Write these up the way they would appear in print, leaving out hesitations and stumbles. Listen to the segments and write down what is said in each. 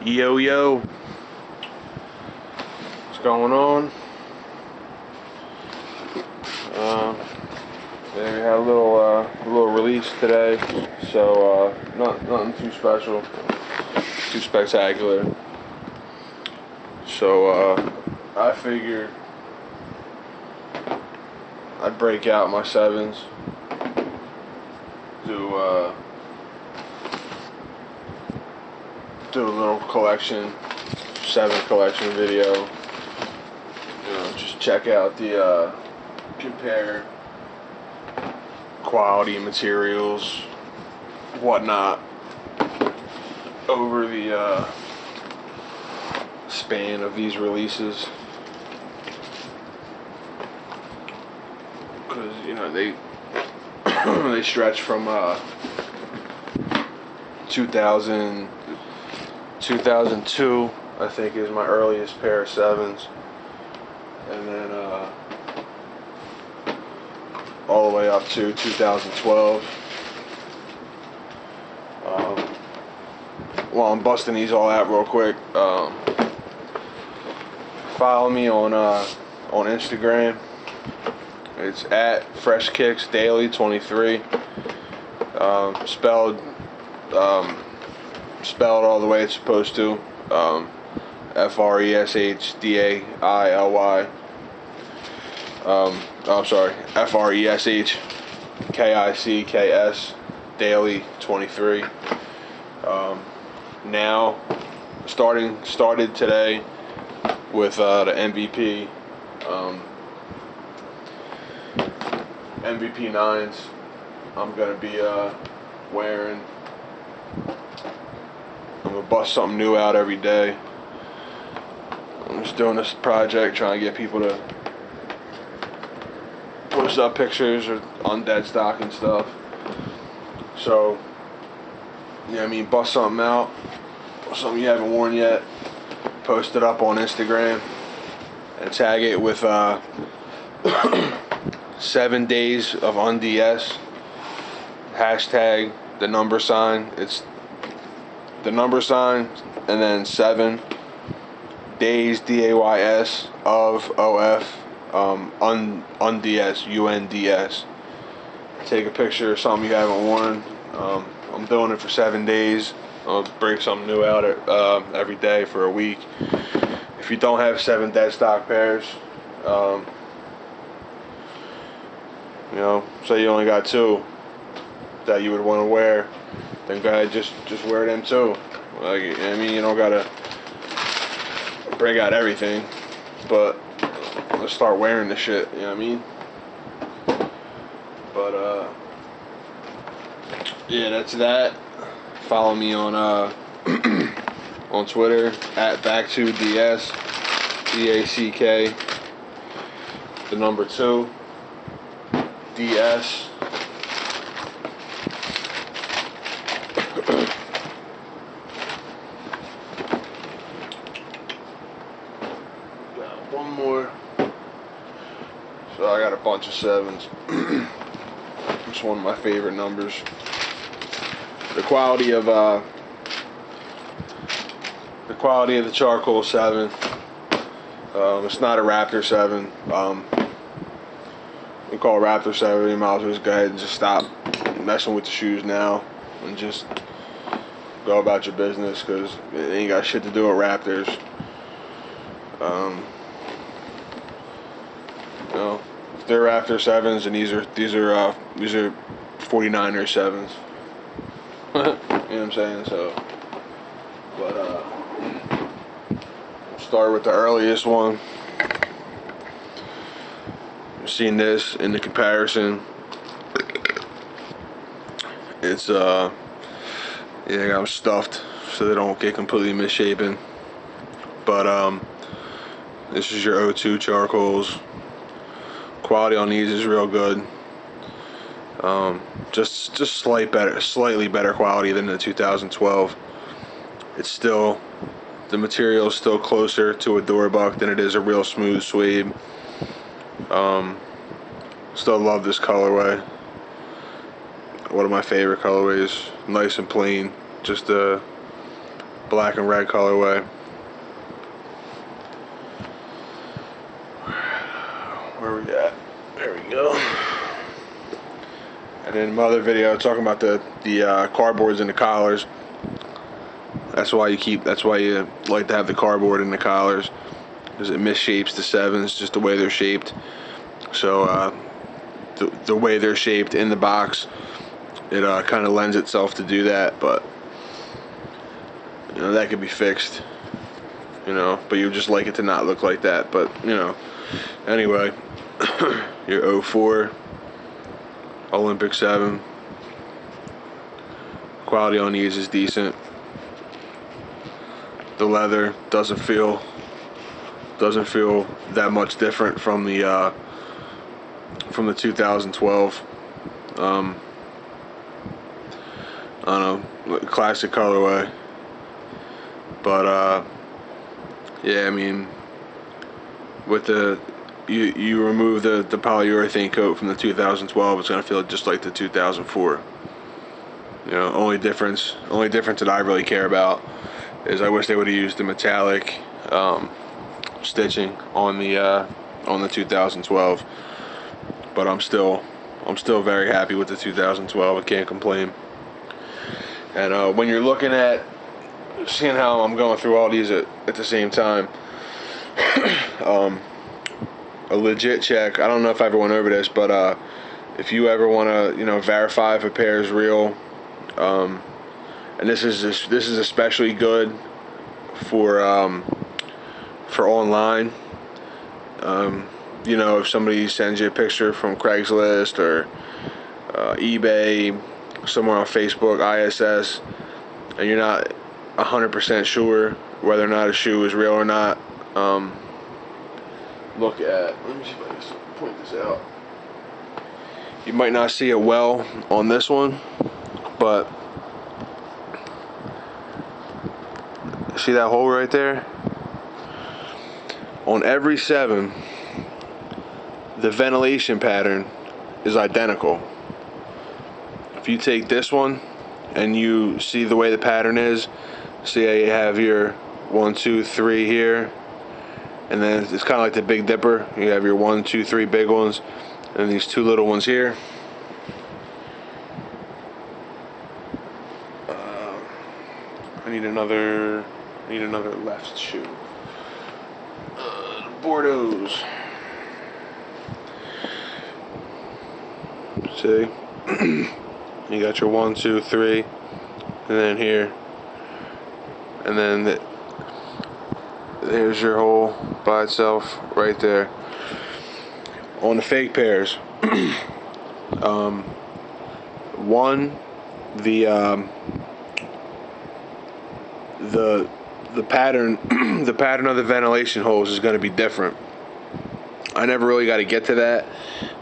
Yo, yo, what's going on? Yeah, we had a little release today, so nothing too special, too spectacular. So I figured I'd break out my sevens, do a little seven collection video. Just check out the compare quality materials, whatnot, over the span of these releases, because they they stretch from 2002, I think, is my earliest pair of sevens, and then all the way up to 2012. Well, I'm busting these all out real quick. Follow me on Instagram. It's at FreshKicksDaily23. Spelled all the way it's supposed to. FRESHDAILY. I'm sorry, FRESHKICKS Daily 23. Now started today with the MVP MVP 9s. I'm gonna be wearing. I'm gonna bust something new out every day. I'm just doing this project, trying to get people to post up pictures or on dead stock and stuff. So, bust something out, something you haven't worn yet, post it up on Instagram, and tag it with 7 days of unDS. Hashtag the number sign. It's the number sign and then 7 days DAYS of OF unDS UNDS. Take a picture of something you haven't worn. I'm doing it for 7 days. I'll bring something new out every day for a week. If you don't have 7 dead stock pairs, say you only got 2 that you would want to wear, then go ahead, just wear them too. You don't gotta break out everything, but let's start wearing the shit. You know what I mean? But yeah, that's that. Follow me on on Twitter at back2DS, DACK, the number 2, DS. One more. So I got a bunch of 7s. It's one of my favorite numbers. The quality of the charcoal 7. It's not a Raptor 7. We call it Raptor 7. You might as well just go ahead and just stop messing with the shoes now and just go about your business, because it ain't got shit to do with Raptors. If they're Raptor 7s, and these are 49er 7s. You know what I'm saying? So, but start with the earliest one. You've seen this in the comparison. It's I got them stuffed so they don't get completely misshapen. But this is your O2 charcoals. Quality on these is real good. Just slightly better quality than the 2012. It's still, the material is still closer to a Dorbuck than it is a real smooth suede. Still love this colorway. One of my favorite colorways. Nice and plain. Just black and red colorway. Where we at? There we go. And then my other video talking about the cardboards and the collars. That's why you like to have the cardboard in the collars, because it misshapes the 7s just the way they're shaped. So the way they're shaped in the box, it kind of lends itself to do that. But you know, that could be fixed. You know, but you just like it to not look like that. But you know, anyway, your 04 Olympic 7. Quality on these is decent. The leather doesn't feel that much different from the 2012. I don't know, classic colorway. But yeah, I mean, with you remove the polyurethane coat from the 2012, it's gonna feel just like the 2004. You know, only difference that I really care about is I wish they would have used the metallic stitching on the 2012. But I'm still very happy with the 2012. I can't complain. And when you're looking at seeing how I'm going through all these at the same time, a legit check. I don't know if I ever went over this, but if you ever want to, you know, verify if a pair is real, and this is especially good for online. You know, if somebody sends you a picture from Craigslist or eBay, somewhere on Facebook, ISS, and you're not 100% sure whether or not a shoe is real or not, look at, let me see if I can point this out. You might not see it well on this one, but see that hole right there? On every 7, the ventilation pattern is identical. If you take this one and you see the way the pattern is, see how you have your 1, 2, 3 here, and then it's kind of like the Big Dipper. You have your 1, 2, 3 big ones, and these 2 little ones here. I need another left shoe. Bordeaux's. See, you got your 1, 2, 3, and then here, and then there's your hole by itself right there. On the fake pairs, one, the pattern the pattern of the ventilation holes is going to be different. I never really got to get to that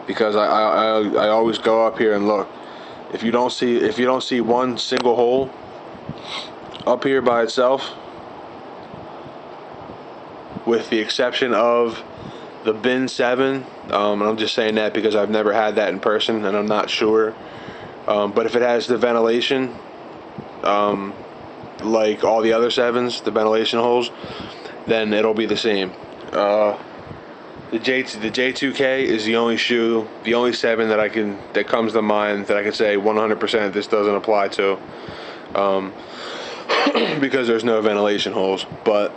because I always go up here and look. If you don't see one single hole up here by itself, with the exception of the Bin 7, and I'm just saying that because I've never had that in person and I'm not sure, but if it has the ventilation, like all the other 7s, the ventilation holes, then it'll be the same. The J2K is the only shoe, the only 7 that comes to mind that I can say 100% this doesn't apply to, because there's no ventilation holes. But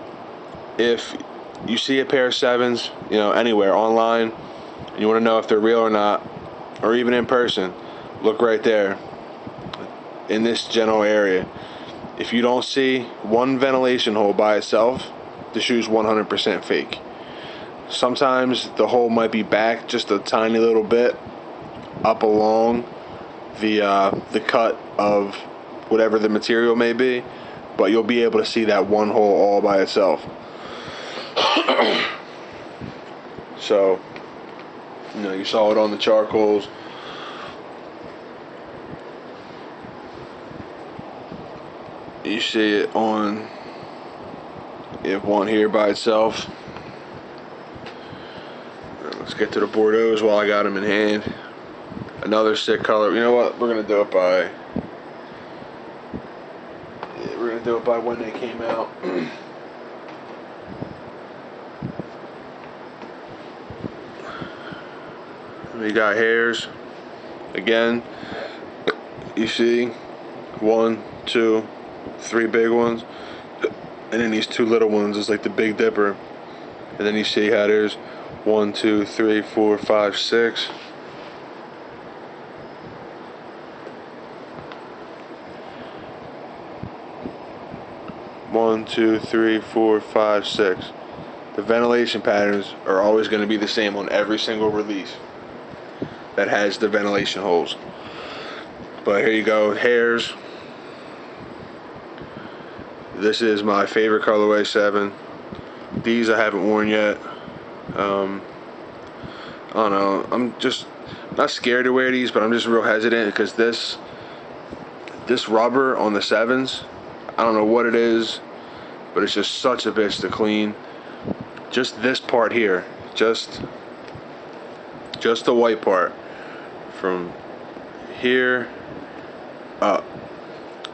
if you see a pair of 7s, you know, anywhere online, and you want to know if they're real or not, or even in person, look right there in this general area. If you don't see one ventilation hole by itself, the shoe's 100% fake. Sometimes the hole might be back just a tiny little bit up along the cut of whatever the material may be, but you'll be able to see that one hole all by itself. So, you know, you saw it on the charcoals. You see it on, you have one here by itself. Let's get to the Bordeaux's while I got them in hand. Another sick color. You know what? We're gonna do it by gonna do it by when they came out. We got hairs. Again, you see 1, 2, 3 big ones, and then these 2 little ones is like the Big Dipper. And then you see how there's 1, 2, 3, 4, 5, 6. One, 2, 3, 4, 5, 6. The ventilation patterns are always going to be the same on every single release that has the ventilation holes. But here you go, hairs. This is my favorite colorway 7. These I haven't worn yet. I don't know. I'm just not scared to wear these, but I'm just real hesitant because this rubber on the 7s, I don't know what it is, but it's just such a bitch to clean. Just this part here, just the white part from here up.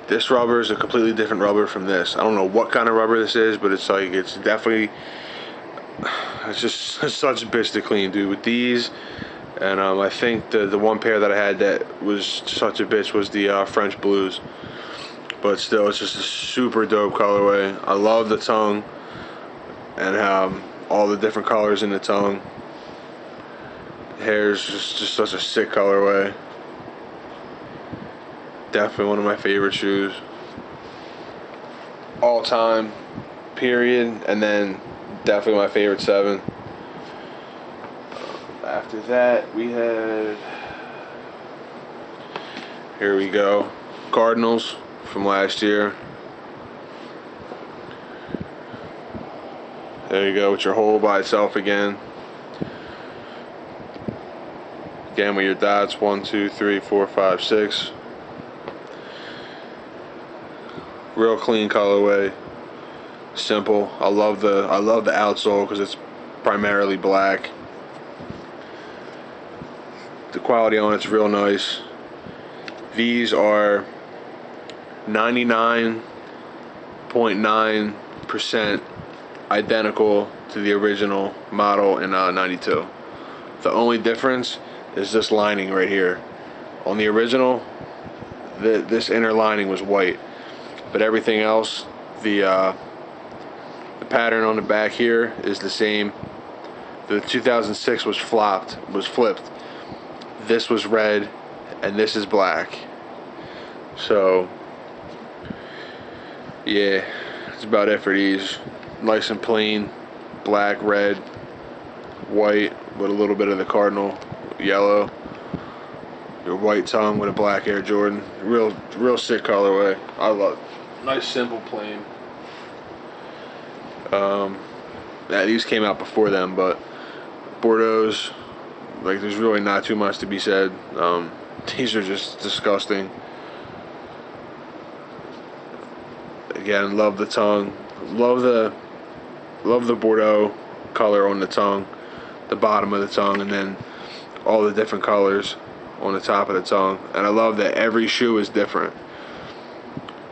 This rubber is a completely different rubber from this. I don't know what kind of rubber this is, but it's like, it's definitely, it's just such a bitch to clean, dude. With these, and I think the one pair that I had that was such a bitch was the French Blues. But still, it's just a super dope colorway. I love the tongue and all the different colors in the tongue. Hair's just such a sick colorway. Definitely one of my favorite shoes. All time, period. And then definitely my favorite 7. After that, we had, here we go, Cardinals from last year. There you go, with your hole by itself again. Again with your dots, 1, 2, 3, 4, 5, 6. Real clean colorway. Simple. I love the outsole because it's primarily black. The quality on it's real nice. These are 99.9% identical to the original model in 92. The only difference is this lining right here. On the original, this inner lining was white, but everything else, the pattern on the back here is the same. The 2006 was flipped. This was red, and this is black. So, yeah, that's about it for these. Nice and plain, black, red, white with a little bit of the cardinal yellow. Your white tongue with a black Air Jordan. Real sick colorway. I love it. Nice, simple, plain. Yeah, these came out before them, but Bordeaux's, like, there's really not too much to be said. These are just disgusting. Again, love the tongue. Love the Bordeaux color on the tongue, the bottom of the tongue, and then all the different colors on the top of the tongue. And I love that every shoe is different.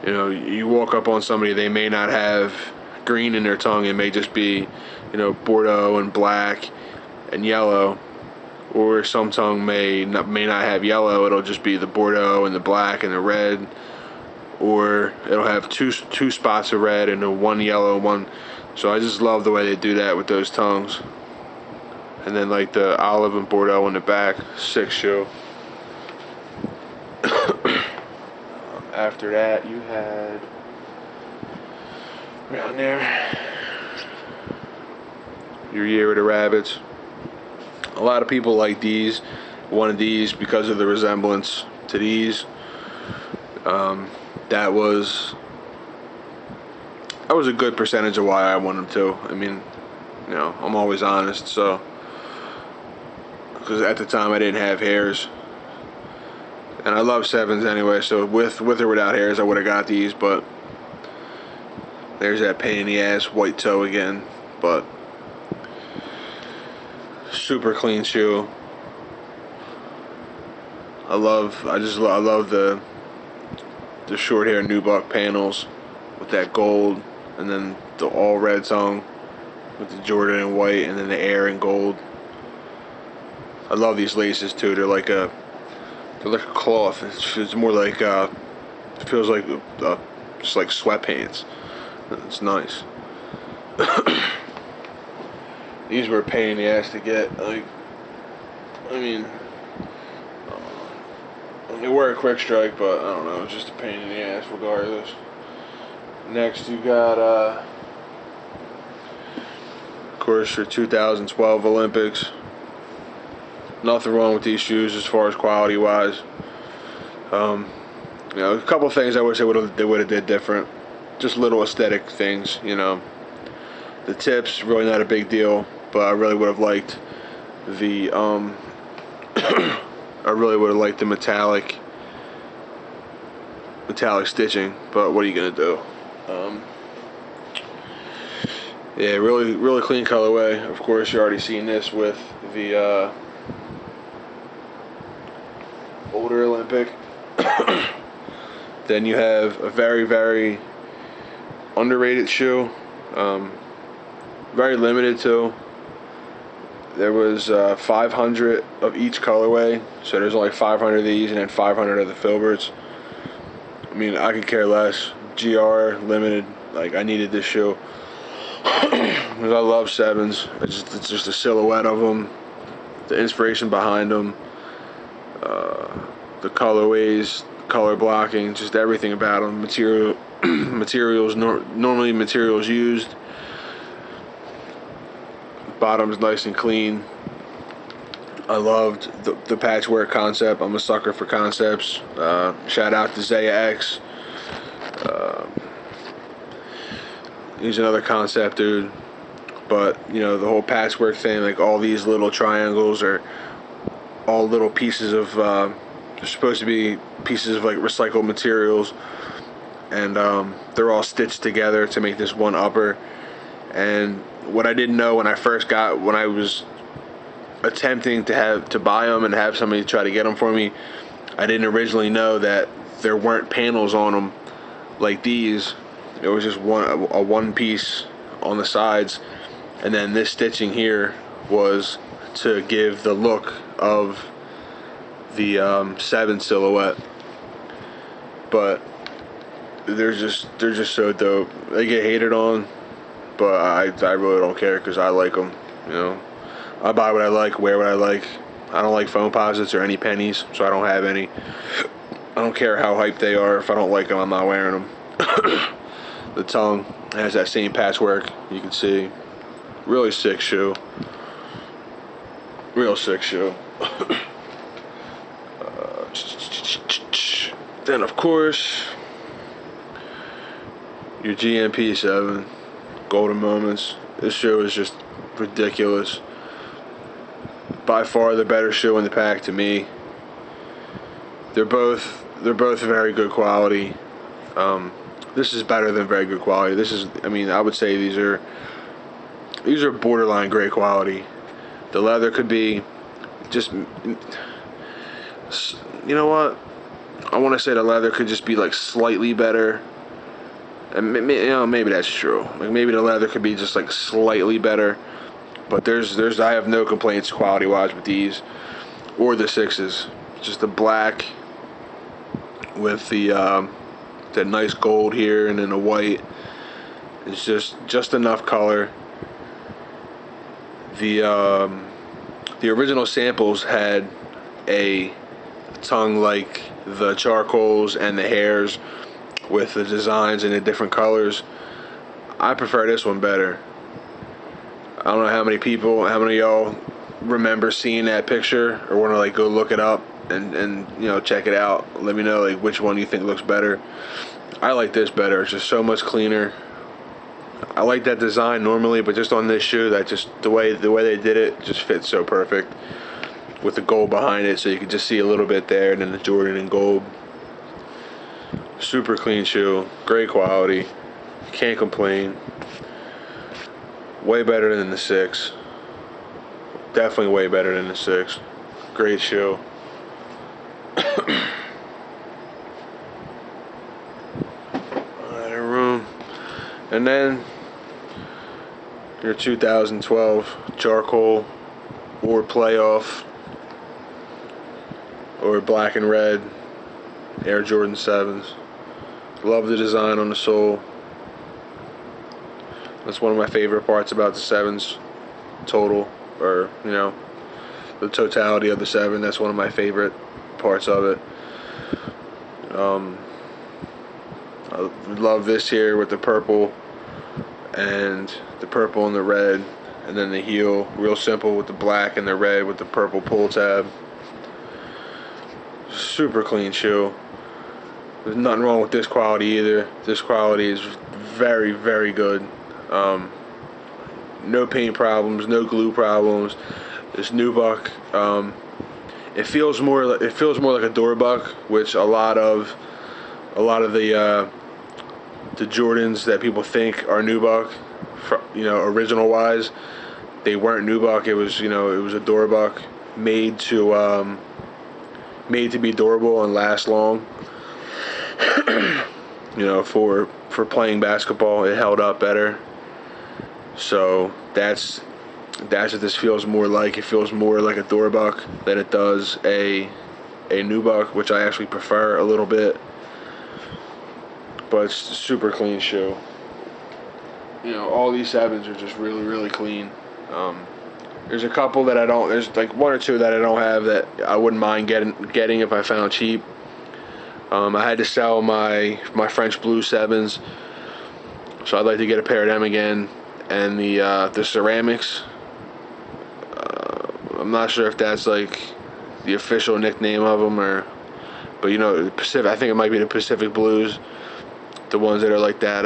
You know, you walk up on somebody, they may not have green in their tongue. It may just be, you know, Bordeaux and black and yellow. Or some tongue may not have yellow. It'll just be the Bordeaux and the black and the red. Or it'll have two spots of red and one yellow one. So I just love the way they do that with those tongues. And then like the olive and Bordeaux on the back, sick shoe. After that, you had around there your Year of the Rabbits. A lot of people like these, wanted these because of the resemblance to these. That was a good percentage of why I wanted them to. I mean, you know, I'm always honest, so, because at the time I didn't have hairs, and I love 7s anyway, so with or without hairs I would have got these, but there's that pain in the ass white toe again. But super clean shoe. I love the short hair nubuck panels with that gold, and then the all red tongue with the Jordan in white, and then the Air in gold. I love these laces too. They're like a cloth. It's more like it feels like just like sweatpants. It's nice. These were a pain in the ass to get. Like, I mean, they were a quick strike, but I don't know. It's just a pain in the ass regardless. Next, you got, of course, your 2012 Olympics. Nothing wrong with these shoes as far as quality wise. A couple of things I wish they would have did different. Just little aesthetic things, The tips, really not a big deal, but I really would have liked the I really would have liked the metallic stitching, but what are you gonna do? Yeah, really clean colorway. Of course, you're already seeing this with the older Olympic. Then you have a very, very underrated shoe. Very limited too. There was 500 of each colorway, so there's only 500 of these and then 500 of the Filberts. I mean, I could care less. GR limited, like I needed this shoe because I love sevens. It's just the silhouette of them, the inspiration behind them, the colorways, color blocking, just everything about them. Materials normally materials used. Bottom's nice and clean. I loved the patchwork concept. I'm a sucker for concepts. Shout out to Zaya X. He's another concept dude. But, the whole patchwork thing, like all these little triangles are all little pieces of, they're supposed to be pieces of like recycled materials. And they're all stitched together to make this one upper. And what I didn't know when I was attempting to buy them and have somebody try to get them for me, I didn't originally know that there weren't panels on them like these. It was just one piece on the sides, and then this stitching here was to give the look of the 7 silhouette. But they're just so dope. They get hated on, but I really don't care because I like them. I buy what I like, wear what I like. I don't like Foamposites or any pennies, so I don't have any. I don't care how hyped they are. If I don't like them, I'm not wearing them. The tongue has that same patchwork. You can see. Really sick shoe. Real sick shoe. Then, of course, your GMP 7. Golden Moments. This shoe is just ridiculous. By far the better shoe in the pack to me. They're both very good quality. This is better than very good quality. I would say these are borderline great quality. The leather could be just, you know what? I want to say the leather could just be like slightly better. And maybe that's true. Like maybe the leather could be just like slightly better. But I have no complaints quality wise with these or the 6s. Just the black with the nice gold here and then the white. It's just enough color. The original samples had a tongue like the charcoals and the hairs with the designs in the different colors. I prefer this one better. I don't know how many of y'all remember seeing that picture or want to like go look it up and check it out. Let me know like which one you think looks better. I like this better. It's just so much cleaner. I like that design normally, but just on this shoe, that just the way they did it just fits so perfect with the gold behind it, so you can just see a little bit there, and then the Jordan in gold. Super clean shoe, great quality, can't complain. Way better than the 6. Definitely way better than the 6. Great shoe. Alright, room. And then your 2012 charcoal or playoff or black and red Air Jordan 7s. Love the design on the sole. That's one of my favorite parts about the 7s total, or the totality of the 7. That's one of my favorite parts of it. I love this here with the purple and the red, and then the heel, real simple with the black and the red with the purple pull tab. Super clean shoe. There's nothing wrong with this quality either. This quality is very, very good. No paint problems, no glue problems. This nubuck, it feels more like a Dorbuck, which a lot of the Jordans that people think are nubuck, original wise, they weren't nubuck. It was a Dorbuck made to be durable and last long. For playing basketball, it held up better. So that's what this feels more like. It feels more like a Dorbuck than it does a nubuck, which I actually prefer a little bit. But it's a super clean shoe. All these 7s are just really, really clean. There's a couple that I don't. There's like one or two that I don't have that I wouldn't mind getting if I found cheap. I had to sell my French Blue 7s, so I'd like to get a pair of them again. And the ceramics, I'm not sure if that's like the official nickname of them, but the Pacific. I think it might be the Pacific Blues, the ones that are like that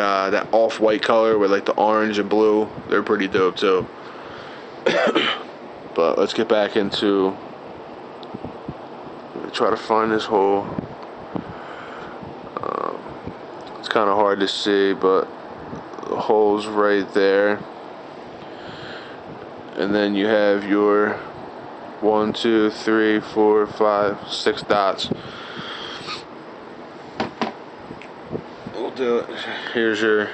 off-white color with like the orange and blue. They're pretty dope too. But let's get back into. Try to find this hole. It's kind of hard to see, but the hole's right there. And then you have your 1, 2, 3, 4, 5, 6 dots. We'll do it. Here's your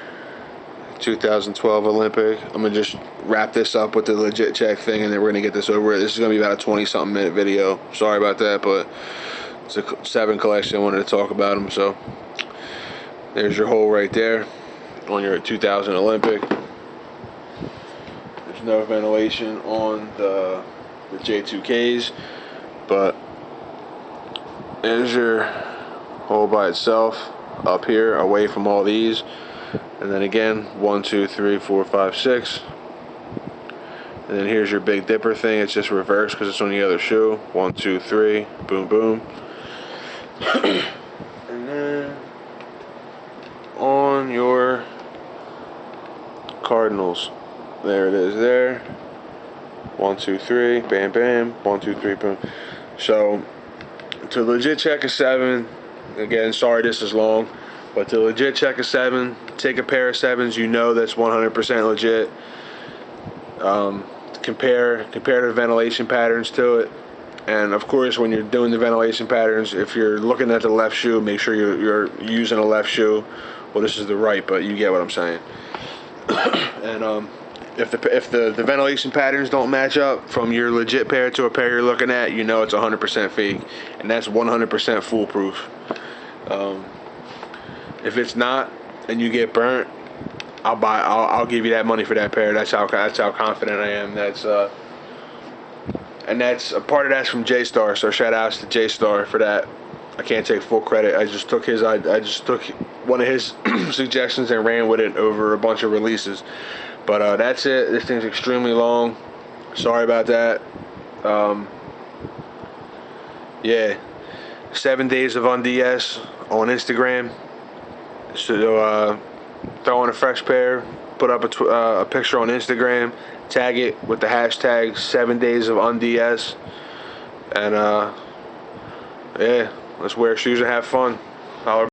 2012 Olympic. I'm going to just wrap this up with the legit check thing, and then we're going to get this over. This is going to be about a 20-something minute video. Sorry about that, but it's a 7 collection. I wanted to talk about them, so there's your hole right there on your 2000 Olympic. There's no ventilation on the J2Ks, but there's your hole by itself up here, away from all these. And then again, 1, 2, 3, 4, 5, 6. And then here's your Big Dipper thing. It's just reversed because it's on the other shoe. 1, 2, 3, boom, boom. And then on your Cardinals, there it is there. 1, 2, 3, bam, bam. 1, 2, 3, boom. So to legit check a 7, again, sorry this is long, but to legit check a 7, take a pair of 7s that's 100% legit. Compare the ventilation patterns to it. And of course, when you're doing the ventilation patterns, if you're looking at the left shoe, make sure you're using a left shoe. Well, this is the right, but you get what I'm saying. And if the ventilation patterns don't match up from your legit pair to a pair you're looking at, it's 100% fake, and that's 100% foolproof. If it's not, and you get burnt, I'll give you that money for that pair. That's how confident I am. And that's a part of that's from J-Star. So shout outs to J-Star for that. I can't take full credit. I just took one of his suggestions and ran with it over a bunch of releases. But that's it. This thing's extremely long. Sorry about that. Yeah, 7 days of UnDS on Instagram. So throw in a fresh pair, put up a picture on Instagram, tag it with the hashtag 7 days of UnDS, and yeah, let's wear shoes and have fun. Holler.